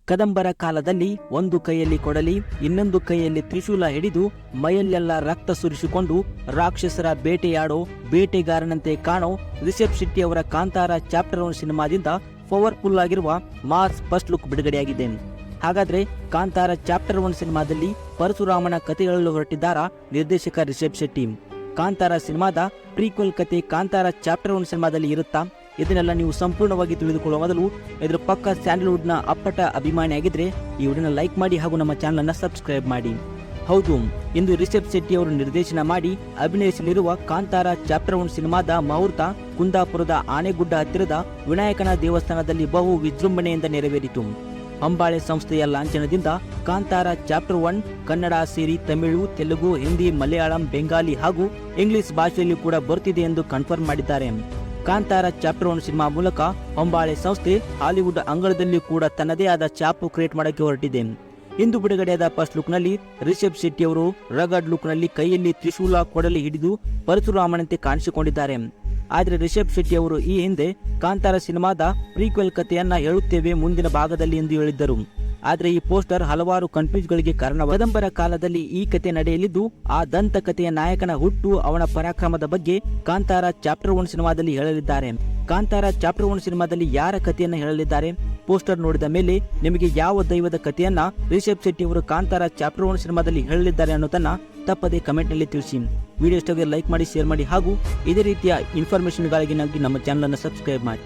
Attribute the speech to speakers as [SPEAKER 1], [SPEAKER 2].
[SPEAKER 1] ಕದಂಬರ ಕಾಲದಲ್ಲಿ ಒಂದು ಕೈಯಲ್ಲಿ ಕೊಡಲಿ ಇನ್ನೊಂದು ಕೈಯಲ್ಲಿ ತ್ರಿಶೂಲ ಹಿಡಿದು ಮೈಯಲ್ಲೆಲ್ಲ ರಕ್ತ ಸುರಿಸಿಕೊಂಡು ರಾಕ್ಷಸರ ಬೇಟೆಯಾಡೋ ಬೇಟೆಗಾರನಂತೆ ಕಾಣೋ ರಿಷಬ್ ಶೆಟ್ಟಿ ಅವರ ಕಾಂತಾರ ಚಾಪ್ಟರ್ 1 ಸಿನಿಮಾದಿಂದ ಪವರ್ಫುಲ್ ಆಗಿರುವ ಮಾಸ್ ಫಸ್ಟ್ ಲುಕ್ ಬಿಡುಗಡೆಯಾಗಿದೆ. ಹಾಗಾದ್ರೆ ಕಾಂತಾರ ಚಾಪ್ಟರ್ 1 ಸಿನಿಮಾದಲ್ಲಿ ಪರಶುರಾಮನ ಕತೆ ಹೇಳಲು ಹೊರಟಿದ್ದಾರಾ ನಿರ್ದೇಶಕ ರಿಷಬ್ ಶೆಟ್ಟಿ? ಕಾಂತಾರ ಸಿನಿಮಾದ ಪ್ರೀಕ್ವೆಲ್ ಕತೆ ಕಾಂತಾರ ಚಾಪ್ಟರ್ 1 ಸಿನಿಮಾದಲ್ಲಿ ಇರುತ್ತಾ? ಇದನ್ನೆಲ್ಲ ನೀವು ಸಂಪೂರ್ಣವಾಗಿ ತಿಳಿದುಕೊಳ್ಳುವ ಮೊದಲು ಇದರ ಪಕ್ಕ ಸ್ಯಾಂಡಲ್ವುಡ್ನ ಅಪ್ಪಟ ಅಭಿಮಾನಿಯಾಗಿದ್ರೆ ಈ ವಿಡಿಯೋನ ಲೈಕ್ ಮಾಡಿ ಹಾಗೂ ನಮ್ಮ ಚಾನಲ್ ಅನ್ನು ಸಬ್ಸ್ಕ್ರೈಬ್ ಮಾಡಿ. ಹೌದು, ಇಂದು ರಿಷಬ್ ಶೆಟ್ಟಿ ಅವರು ನಿರ್ದೇಶನ ಮಾಡಿ ಅಭಿನಯಿಸಲಿರುವ ಕಾಂತಾರ ಚಾಪ್ಟರ್ 1 ಸಿನಿಮಾದ ಮುಹೂರ್ತ ಕುಂದಾಪುರದ ಆನೆಗುಡ್ಡ ಹತ್ತಿರದ ವಿನಾಯಕನ ದೇವಸ್ಥಾನದಲ್ಲಿ ಬಹು ವಿಜೃಂಭಣೆಯಿಂದ ನೆರವೇರಿತು. ಅಂಬಾಳೆ ಸಂಸ್ಥೆಯ ಲಾಂಛನದಿಂದ ಕಾಂತಾರ ಚಾಪ್ಟರ್ 1 ಕನ್ನಡ ಸೇರಿ ತಮಿಳು, ತೆಲುಗು, ಹಿಂದಿ, ಮಲಯಾಳಂ, ಬೆಂಗಾಲಿ ಹಾಗೂ ಇಂಗ್ಲಿಷ್ ಭಾಷೆಯಲ್ಲಿ ಕೂಡ ಬರ್ತಿದೆ ಎಂದು ಕನ್ಫರ್ಮ್ ಮಾಡಿದ್ದಾರೆ. ಕಾಂತಾರ ಚಾಪ್ಟರ್ 1 ಸಿನಿಮಾ ಮೂಲಕ ಅಂಬಾಳೆ ಸಂಸ್ಥೆ ಹಾಲಿವುಡ್ ಅಂಗಳದಲ್ಲಿ ಕೂಡ ತನ್ನದೇ ಆದ ಛಾಪು ಕ್ರಿಯೇಟ್ ಮಾಡಕ್ಕೆ ಹೊರಟಿದೆ. ಇಂದು ಬಿಡುಗಡೆಯಾದ ಫಸ್ಟ್ ಲುಕ್ ನಲ್ಲಿ ರಿಷಬ್ ಶೆಟ್ಟಿ ಅವರು ರಗಡ್ ಲುಕ್ ನಲ್ಲಿ ಕೈಯಲ್ಲಿ ತ್ರಿಶೂಲ ಕೊಡಲಿ ಹಿಡಿದು ಪರಶುರಾಮನಂತೆ ಕಾಣಿಸಿಕೊಂಡಿದ್ದಾರೆ. ಆದರೆ ರಿಷಬ್ ಶೆಟ್ಟಿ ಅವರು ಈ ಹಿಂದೆ ಕಾಂತಾರ ಸಿನಿಮಾದ ಪ್ರೀಕ್ವೆಲ್ ಕಥೆಯನ್ನ ಹೇಳುತ್ತೇವೆ ಮುಂದಿನ ಭಾಗದಲ್ಲಿ ಎಂದು ಹೇಳಿದ್ದರು. ಆದರೆ ಈ ಪೋಸ್ಟರ್ ಹಲವಾರು ಕನ್ಫ್ಯೂಸ್ಗಳಿಗೆ ಕಾರಣ. ಕದಂಬರ ಕಾಲದಲ್ಲಿ ಈ ಕತೆ ನಡೆಯಲಿದ್ದು ಆ ದಂತ ಕಥೆಯ ನಾಯಕನ ಹುಟ್ಟು, ಅವನ ಪರಾಕ್ರಮದ ಬಗ್ಗೆ ಕಾಂತಾರ ಚಾಪ್ಟರ್ 1 ಸಿನಿಮಾದಲ್ಲಿ ಹೇಳಲಿದ್ದಾರೆ. ಕಾಂತಾರ ಚಾಪ್ಟರ್ 1 ಸಿನಿಮಾದಲ್ಲಿ ಯಾರ ಕಥೆಯನ್ನು ಹೇಳಲಿದ್ದಾರೆ? ಪೋಸ್ಟರ್ ನೋಡಿದ ಮೇಲೆ ನಿಮಗೆ ಯಾವ ದೈವದ ಕಥೆಯನ್ನ ರಿಷಬ್ ಶೆಟ್ಟಿ ಅವರು ಕಾಂತಾರ ಚಾಪ್ಟರ್ 1 ಸಿನಿಮಾದಲ್ಲಿ ಹೇಳಲಿದ್ದಾರೆ ಅನ್ನೋದನ್ನ ತಪ್ಪದೇ ಕಮೆಂಟ್ ನಲ್ಲಿ ತಿಳಿಸಿ. ವಿಡಿಯೋ ಇಷ್ಟವಾಗಿ ಲೈಕ್ ಮಾಡಿ, ಶೇರ್ ಮಾಡಿ ಹಾಗೂ ಇದೇ ರೀತಿಯ ಇನ್ಫಾರ್ಮೇಶನ್ಗಳಿಗಾಗಿ ನಮ್ಮ ಚಾನಲ್ ಅನ್ನು ಸಬ್ಸ್ಕ್ರೈಬ್ ಮಾಡಿ.